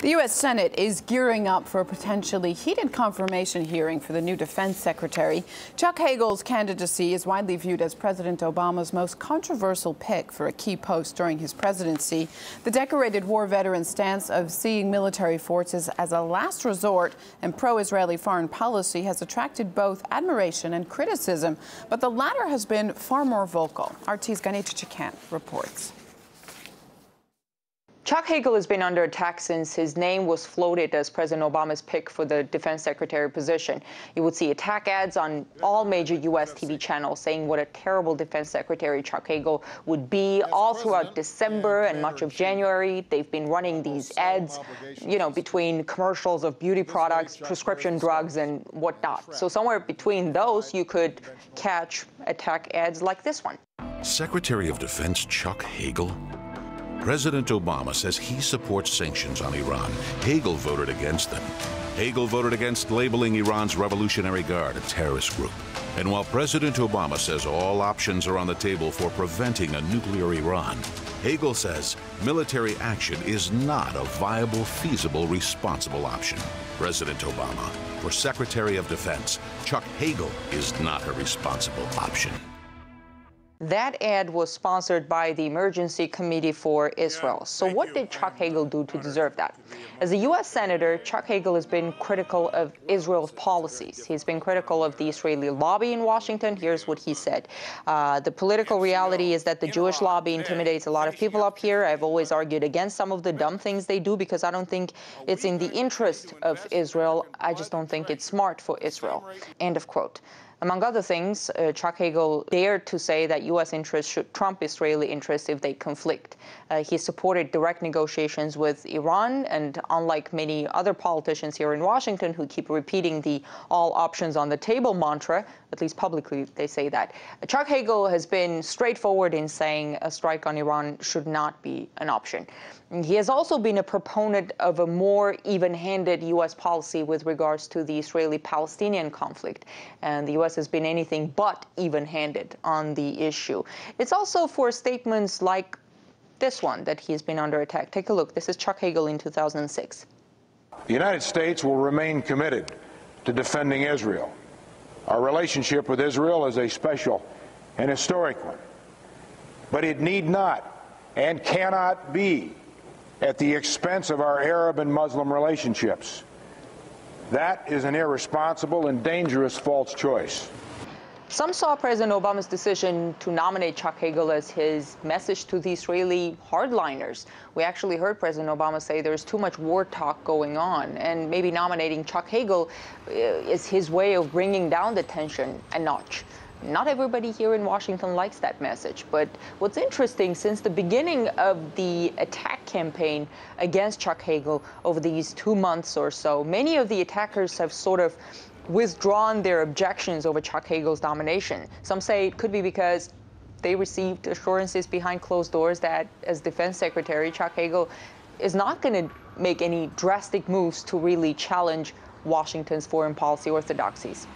The U.S. Senate is gearing up for a potentially heated confirmation hearing for the new defense secretary. Chuck Hagel's candidacy is widely viewed as President Obama's most controversial pick for a key post during his presidency. The decorated war veteran's stance of seeing military forces as a last resort and pro-Israeli foreign policy has attracted both admiration and criticism, but the latter has been far more vocal. RT's Gayane Chichyakyan reports. Chuck Hagel has been under attack since his name was floated as President Obama's pick for the defense secretary position. You would see attack ads on all major U.S. TV channels saying what a terrible defense secretary Chuck Hagel would be. All throughout December and much of January, they've been running these ads, between commercials of beauty products, prescription drugs, and whatnot. So somewhere between those, you could catch attack ads like this one. Secretary of Defense Chuck Hagel? President Obama says he supports sanctions on Iran. Hagel voted against them. Hagel voted against labeling Iran's Revolutionary Guard a terrorist group. And while President Obama says all options are on the table for preventing a nuclear Iran, Hagel says military action is not a viable, feasible, responsible option. President Obama, for Secretary of Defense, Chuck Hagel is not a responsible option. That ad was sponsored by the Emergency Committee for Israel. So what did Chuck Hagel do to deserve that? As a U.S. Senator, Chuck Hagel has been critical of Israel's policies. He's been critical of the Israeli lobby in Washington. Here's what he said. The political reality is that the Jewish lobby intimidates a lot of people up here. I've always argued against some of the dumb things they do because I don't think it's in the interest of Israel. I just don't think it's smart for Israel. End of quote. Among other things, Chuck Hagel dared to say that U.S. interests should trump Israeli interests if they conflict. He supported direct negotiations with Iran, and unlike many other politicians here in Washington who keep repeating the all options on the table mantra, at least publicly they say that, Chuck Hagel has been straightforward in saying a strike on Iran should not be an option. He has also been a proponent of a more even-handed U.S. policy with regards to the Israeli-Palestinian conflict, and the U.S. has been anything but even-handed on the issue. It's also for statements like this one that he's been under attack. Take a look. This is Chuck Hagel in 2006. The United States will remain committed to defending Israel. Our relationship with Israel is a special and historic one, but it need not and cannot be at the expense of our Arab and Muslim relationships. That is an irresponsible and dangerous false choice. Some saw President Obama's decision to nominate Chuck Hagel as his message to the Israeli hardliners. We actually heard President Obama say there's too much war talk going on, and maybe nominating Chuck Hagel is his way of bringing down the tension a notch. Not everybody here in Washington likes that message, but what's interesting, since the beginning of the attack campaign against Chuck Hagel over these 2 months or so, many of the attackers have sort of withdrawn their objections over Chuck Hagel's nomination. Some say it could be because they received assurances behind closed doors that, as Defense Secretary, Chuck Hagel is not going to make any drastic moves to really challenge Washington's foreign policy orthodoxies.